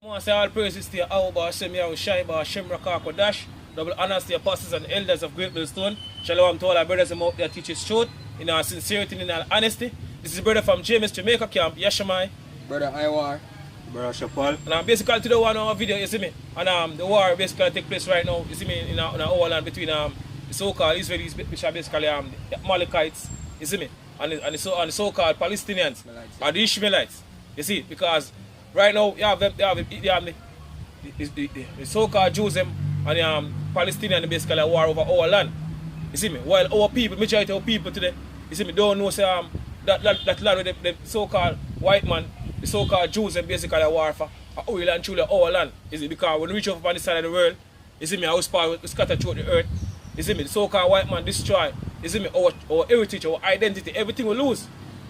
I want to say all praises to your Auba, Hashem Yahweh Shai, Hashem Rakako Dash. Double honors to your pastors and elders of Great Millstone. Shalom to all our brothers and out there teach his truth in our sincerity and in our honesty. This is brother from James Jamaica Camp, Yashamai. Brother Iwar. Brother Shapal. And I'm basically to the one on our video, you see me. And the war basically take place right now, you see me, in our land between the so-called Israelis, which are basically the Amalekites, you see me, and the so-called Palestinians, or the Ishmaelites, you see, because right now you have the so-called Jews and the Palestinians basically a war over our land, you see me, while our people, majority of our people today, you see me, don't know say, that land with the so-called white man, the so-called Jews and basically a war for oil and truly our land, you see, because when we reach over on the side of the world, you see me, our power we scatter throughout the earth, you see me, the so-called white man destroy, you see me, our heritage, our identity, everything we lose,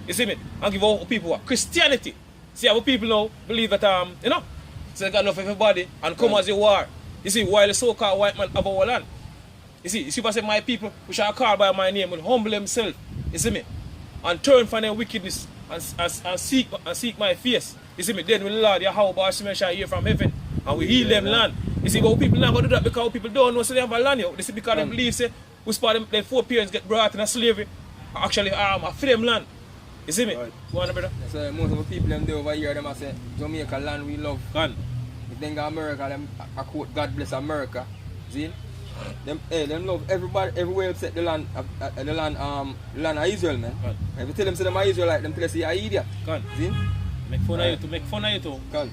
you see me, and give our people what? Christianity. See, our people now believe that, you know, so they got enough of everybody and come as a war. You see, while the so-called white man have our land. You see if I say my people, which are called by my name, will humble themselves, you see me, and turn from their wickedness and seek my face. You see me, then will the Lord Yahweh Hashem shall hear from heaven and we heal them land. You see, but people not going to do that because people don't know so they have a land here. This is because they believe say, we spot their four parents get brought in slavery, actually for them land. You see me? Right. Go on, brother. So most of the people them there over here, them say, Jamaica land we love. Gone. If they go America, them I quote God bless America. See? Them love everybody everywhere except the land the land of Israel, man. Gone. If you tell them say them are Israelite, them tell us you're an idiot. Gone. See? Make fun of you too. Make fun of you too. Gone.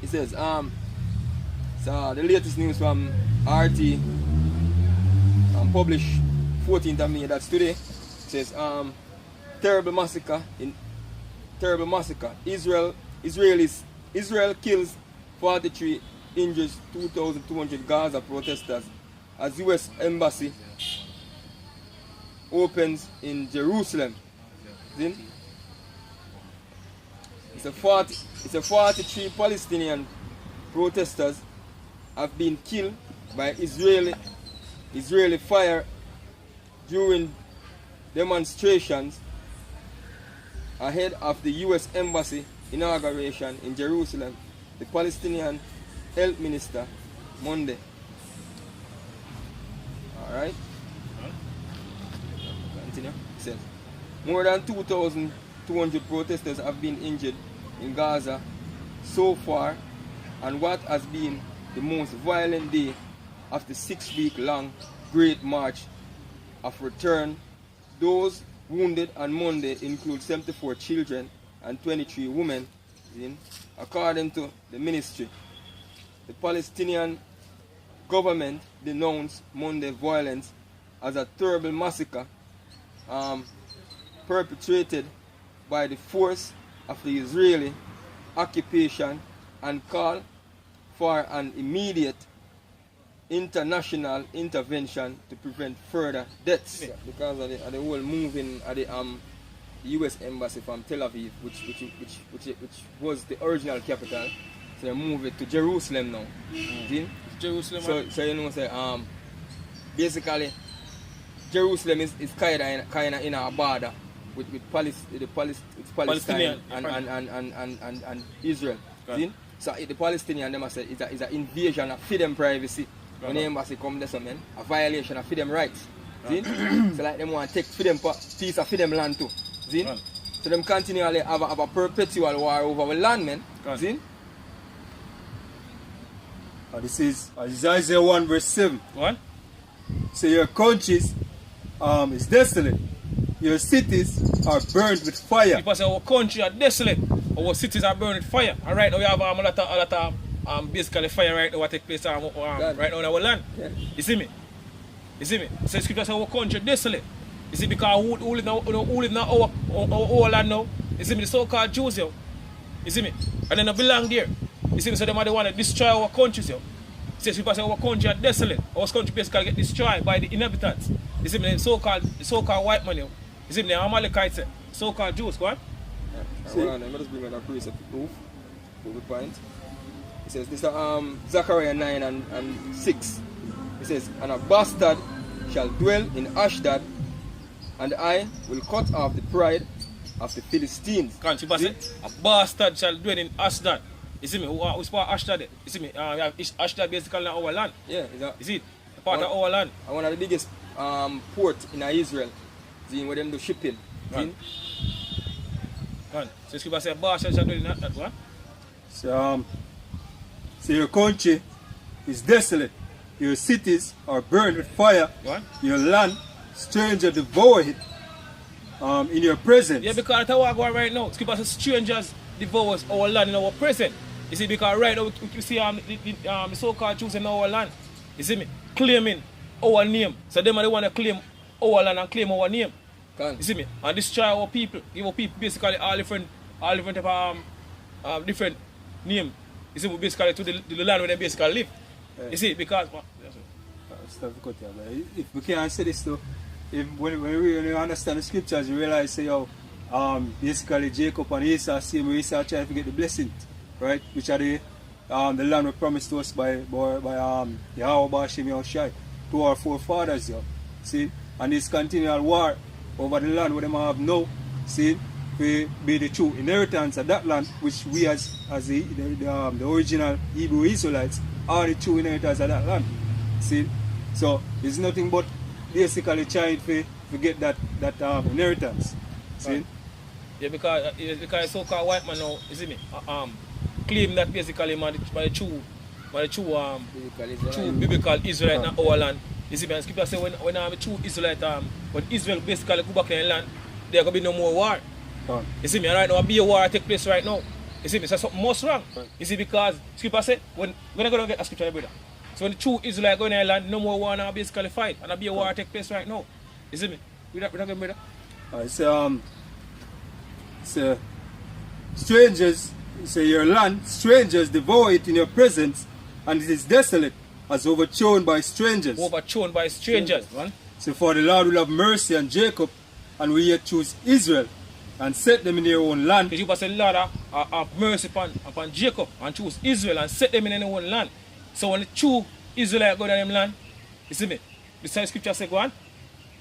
It says so the latest news from RT published 14th of May, that's today. It says terrible massacre. Israel kills 43, injures 2,200 Gaza protesters as U.S. embassy opens in Jerusalem. See? It's a 43 Palestinian protesters have been killed by Israeli fire during demonstrations ahead of the U.S. Embassy inauguration in Jerusalem, the Palestinian Health Minister Monday. Alright? Continue. It says, more than 2,200 protesters have been injured in Gaza so far, and what has been the most violent day of the 6-week-long Great March of Return. Those wounded on Monday include 74 children and 23 women, according to the ministry. The Palestinian government denounced Monday violence as a terrible massacre perpetrated by the force of the Israeli occupation and called for an immediate international intervention to prevent further deaths. Yeah, because of the whole moving of the U.S. embassy from Tel Aviv, which was the original capital, so they moved it to Jerusalem now. Jerusalem. So you know, say basically Jerusalem is kind of in a border with Palestine and Israel. So the Palestinian them say it's an invasion of freedom privacy. When the embassy come there, man, a violation of freedom rights. See? So like them want to take freedom piece of freedom land too. See? So them continually have a perpetual war over our land, man. See? This is Isaiah 1 verse 7. What? So your countries is desolate. Your cities are burned with fire. People say our country are desolate. Our cities are burned with fire. And right now we have a lot of basically fire right now what take place right now in our land. Yeah. You see me? So scripture say our country desolate. You see, because who live in our land now? You see me, the so-called Jews here. You see me? And they don't belong there. You see me, so they want to destroy our countries here. See, scripture say our country are desolate. Our country basically get destroyed by the inhabitants. You see me, the so-called white man here. You see me, the Amalekites, so-called Jews, go on. Hold on, let me just bring out a precept proof. Prove the point. It says, this is Zechariah 9 and 6. It says, and a bastard shall dwell in Ashdod, and I will cut off the pride of the Philistines. Can't you say, a bastard shall dwell in Ashdod, You see me? We support Ashdod. You see me? We have Ashdod basically in our land. Yeah, You see it? Part of our land. And one of the biggest port in Israel. See where them do shipping. Right. Man, so Scripture say Baasha shall dwell in that one. So your country is desolate. Your cities are burned with fire. What? Your land, stranger devour it in your presence. Yeah, because that's what I go right now. Scripture says strangers devour our land in our presence. You see, because right now we see the so-called Jews in our land. You see me? Claiming our name. So them are the one that claim our land and claim our name. You see me? And destroy our people. Give our people basically all different type of different name. You see, basically to the land where they basically live. You see, because if we can't say this though, when we really understand the scriptures, you realize say basically Jacob and Esau, same way Esau trying to get the blessing, right? Which are the land was promised to us by Yahweh Bashim Yahushai, to our forefathers, see? And this continual war over the land where they have now, see, will be the true inheritance of that land, which we as the original Hebrew Israelites are the true inheritors of that land. See? So it's nothing but basically trying to get that inheritance. See? Right. Yeah, because so-called white man now, you see me, claim that basically by the true biblical Israelite in our land. You see me, and Scripture say when I'm a true Israelite, when Israel basically go back in the land, there will be no more war. You see me, and right now be a war take place right now. You see me, so something most wrong. You see, because Scripture say when I go to get a scripture, brother. So when the true Israelite go in the land, no more war now basically fight, and be a war take place right now. You see me? With that brother. So strangers, say your land, strangers devour it in your presence, and it is desolate, as overthrown by strangers. Overthrown by strangers, man. So for the Lord will have mercy on Jacob, and will yet choose Israel, and set them in their own land. Because you say, Lord, have mercy upon Jacob, and choose Israel, and set them in their own land. So when the true Israelite go to them land, you see me? The same scripture say, go on.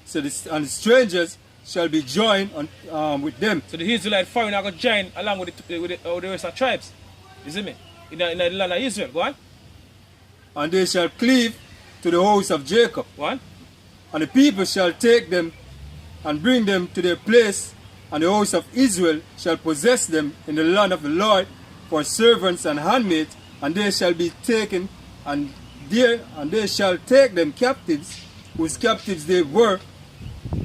So and the strangers shall be joined with them. So the Israelite foreigner are going to join along with the rest of tribes. You see me? In the land of Israel. Go on. And they shall cleave to the house of Jacob. Go on. And the people shall take them and bring them to their place, and the house of Israel shall possess them in the land of the Lord for servants and handmaids, and they shall be taken, and they shall take them captives, whose captives they were,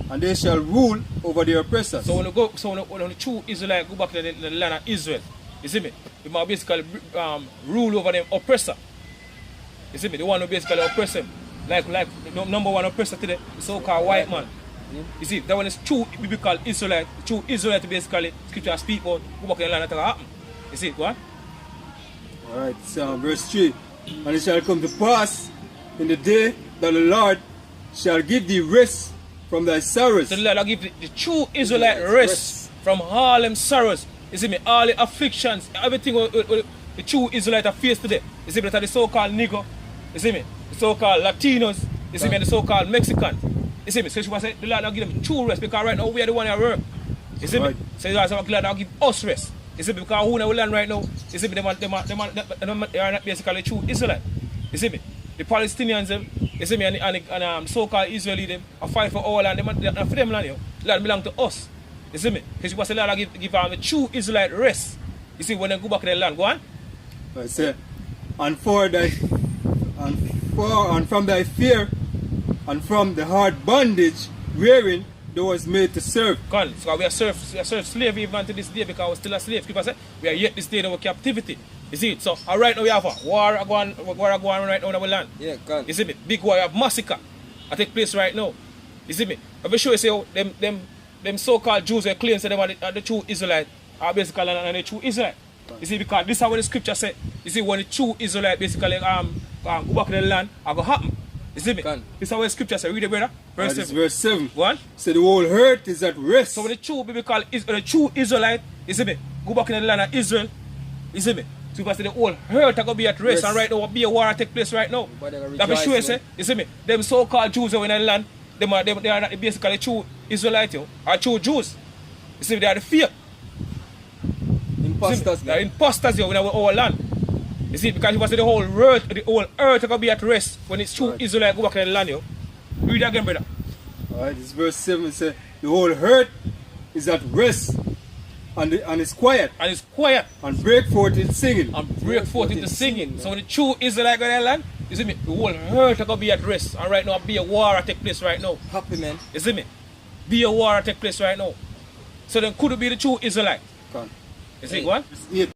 and they shall rule over their oppressors. So when the true Israelite go back to the land of Israel, you see me? They must basically rule over them oppressor. You see me? The one who basically oppress them. Like the number one oppressor today, the so-called white man. You see, that one is true biblical Israelite, true Israelite basically, scripture speak about, go back to the land that will happen. You see, go on. Alright, so verse 3. And it shall come to pass in the day that the Lord shall give thee rest from thy sorrows. So the Lord will give the true Israelite rest from all them sorrows. You see me, all the afflictions, everything the true Israelite are faced today. You see me, that are the so-called nigger, you see me, the so-called Latinos, you see me, and the so-called Mexicans. You see me, so she was saying the Lord will give them true rest, because right now we are the one that work. You see me? So the Lord will give us rest. You see me, because who in our land right now, you see me, they are not basically true Israelite. You see me? The Palestinians, you see me, and so-called Israeli, them are fight for our land, for them land, land belong to us. You see me? Because she was saying the Lord will give them a true Israelite rest. You see, when they go back in their land, go on. I say, and from thy fear, and from the hard bondage wherein thou was made to serve. Come on, so we are serve slave even to this day, because we're still a slave. People say we are yet this day in our captivity. You see it? So right now we have a war going right now in our land. Yeah, come. You see me? Big war of massacre that take place right now. You see me? I'm sure you say how them so-called Jews who claim that they are the true Israelite are basically not the true Israelite. You see, because this is what the scripture said. You see, when the true Israelite basically go back in the land, it will happen. You see me? This is what the scripture says. Read it, brother. Verse 7. What? So the whole earth is at rest. So when the true biblical the true Israelite, you see me, go back in the land of Israel, you see me? So because the whole earth are going to be at rest, and right now will be a war take place right now. That be sure, say, you see me? Them so-called Jews who are in the land, they are not basically true Israelites, or true Jews. You see me? They are the fake. Imposters. They are imposters in our land. You see, because he was the whole earth gonna be at rest when it's true Right. Israelite go back in the land, yo. Read it again, brother. Alright, this verse 7 says, the whole earth is at rest and it's quiet And it's quiet and break forth in singing. and break forth into singing. So when the true Israelite go in the land, you see me, the whole earth gonna be at rest. And right now, be a war take place right now. Happy, man. You see me? Be a war take place right now. So then could it be the true Israelite? Can. You see what? Yeah.